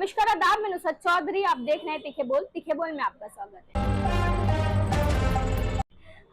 नमस्कार आदाब, मैं नुसरत चौधरी। आप देख रहे हैं तीखे बोल में आपका स्वागत है।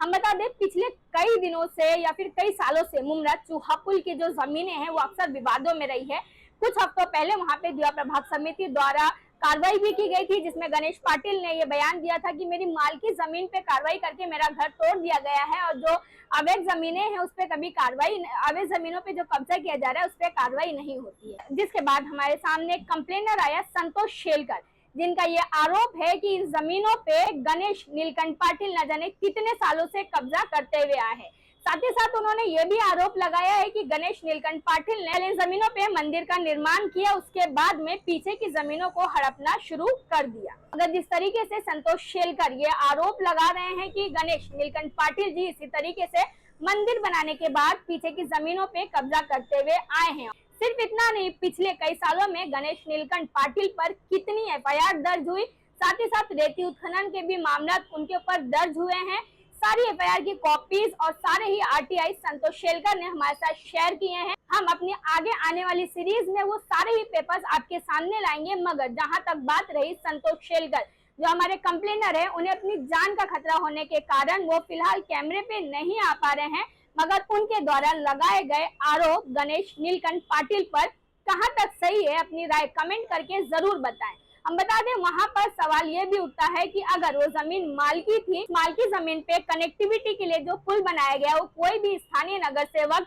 हम बता दें, पिछले कई दिनों से या फिर कई सालों से मुमरा चूहा पुल की जो जमीनें हैं वो अक्सर विवादों में रही है। कुछ हफ्तों पहले वहां पे दिवा प्रभाग समिति द्वारा कार्रवाई भी की गई थी, जिसमें गणेश पाटिल ने ये बयान दिया था कि मेरी मालकी जमीन पे कार्रवाई करके मेरा घर तोड़ दिया गया है और जो अवैध जमीनें हैं उस पर कभी कार्रवाई, अवैध जमीनों पे जो कब्जा किया जा रहा है उस पर कार्रवाई नहीं होती है। जिसके बाद हमारे सामने एक कंप्लेनर आया, संतोष शेलकर, जिनका ये आरोप है कि इन जमीनों पे गणेश नीलकंठ पाटिल न जाने कितने सालों से कब्जा करते हुए आए हैं। साथ ही साथ उन्होंने ये भी आरोप लगाया है कि गणेश नीलकंठ पाटिल ने इन जमीनों पे मंदिर का निर्माण किया, उसके बाद में पीछे की जमीनों को हड़पना शुरू कर दिया। अगर जिस तरीके से संतोष शेलकर ये आरोप लगा रहे हैं कि गणेश नीलकंठ पाटिल जी इसी तरीके से मंदिर बनाने के बाद पीछे की जमीनों पे कब्जा करते हुए आए हैं। सिर्फ इतना नहीं, पिछले कई सालों में गणेश नीलकंठ पाटिल पर कितनी एफआईआर दर्ज हुई, साथ ही साथ रेती उत्खनन के भी मामला उनके ऊपर दर्ज हुए हैं। सारी एफआईआर की कॉपीज और सारे ही आरटीआई संतोष शेलकर ने हमारे साथ शेयर किए हैं। हम अपनी आगे आने वाली सीरीज में वो सारे ही पेपर्स आपके सामने लाएंगे। मगर जहां तक बात रही संतोष शेलकर, जो हमारे कंप्लेनर है, उन्हें अपनी जान का खतरा होने के कारण वो फिलहाल कैमरे पे नहीं आ पा रहे हैं, मगर उनके द्वारा लगाए गए आरोप गणेश नीलकंठ पाटिल पर कहां तक सही है, अपनी राय कमेंट करके जरूर बताएं। हम बता दें, वहां पर सवाल ये भी उठता है कि अगर वो जमीन मालकी थी, मालकी जमीन पे कनेक्टिविटी के लिए जो पुल बनाया गया वो कोई भी स्थानीय नगर सेवक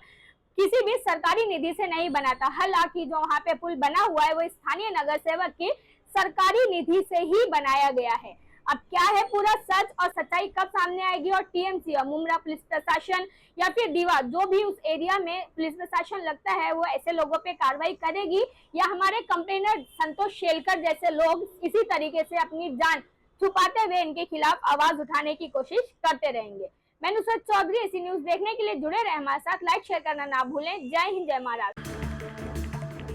किसी भी सरकारी निधि से नहीं बना था। हालांकि जो वहां पे पुल बना हुआ है वो स्थानीय नगर सेवक की सरकारी निधि से ही बनाया गया है। अब क्या है पूरा सच और सच्चाई कब सामने आएगी और टीएमसी और मुमरा पुलिस प्रशासन या फिर दीवा जो भी उस एरिया में पुलिस प्रशासन लगता है वो ऐसे लोगों पे कार्रवाई करेगी, या हमारे कंप्लेनर संतोष शेलकर जैसे लोग इसी तरीके से अपनी जान छुपाते हुए इनके खिलाफ आवाज उठाने की कोशिश करते रहेंगे। मैं नुसरत चौधरी, ऐसी न्यूज देखने के लिए जुड़े रहे हमारे साथ, लाइक शेयर करना ना भूलें। जय हिंद, जय महाराष्ट्र।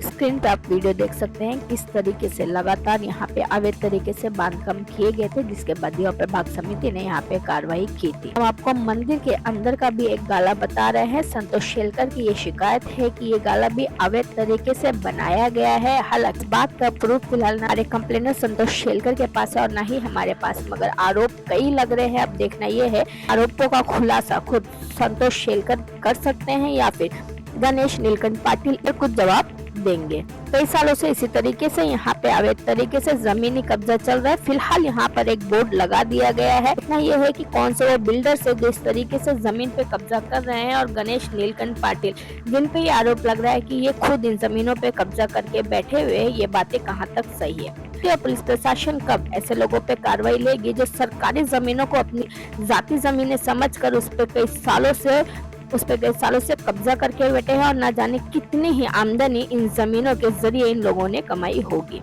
स्क्रीन पे आप वीडियो देख सकते हैं किस तरीके से लगातार यहाँ पे अवैध तरीके से बांधकाम किए गए थे, जिसके बाद दिवा प्रभाग समिति ने यहाँ पे कार्रवाई की थी। हम आपको मंदिर के अंदर का भी एक गाला बता रहे हैं। संतोष शेलकर की ये शिकायत है कि ये गाला भी अवैध तरीके से बनाया गया है। हालांकि बात का प्रूफ फिलहाल हमारे कंप्लेनर संतोष शेलकर के पास है और न ही हमारे पास, मगर आरोप कई लग रहे हैं। अब देखना ये है आरोपों का खुलासा खुद संतोष शेलकर कर सकते हैं या फिर गणेश नीलकंठ पाटिल कुछ जवाब देंगे। कई सालों से इसी तरीके से यहाँ पे अवैध तरीके से जमीनी कब्जा चल रहा है। फिलहाल यहाँ पर एक बोर्ड लगा दिया गया है। इतना ये है कि कौन से वो बिल्डर्स है जो इस तरीके से जमीन पे कब्जा कर रहे हैं, और गणेश नीलकंठ पाटिल जिन पे ये आरोप लग रहा है कि ये खुद इन जमीनों पे कब्जा करके बैठे हुए हैं, ये बातें कहाँ तक सही है। तो पुलिस प्रशासन कब ऐसे लोगों पे कार्रवाई लेगी जो सरकारी जमीनों को अपनी जाति जमीनें समझ कर उस पर कई सालों से कब्जा करके बैठे हैं, और न जाने कितनी ही आमदनी इन जमीनों के जरिए इन लोगों ने कमाई होगी।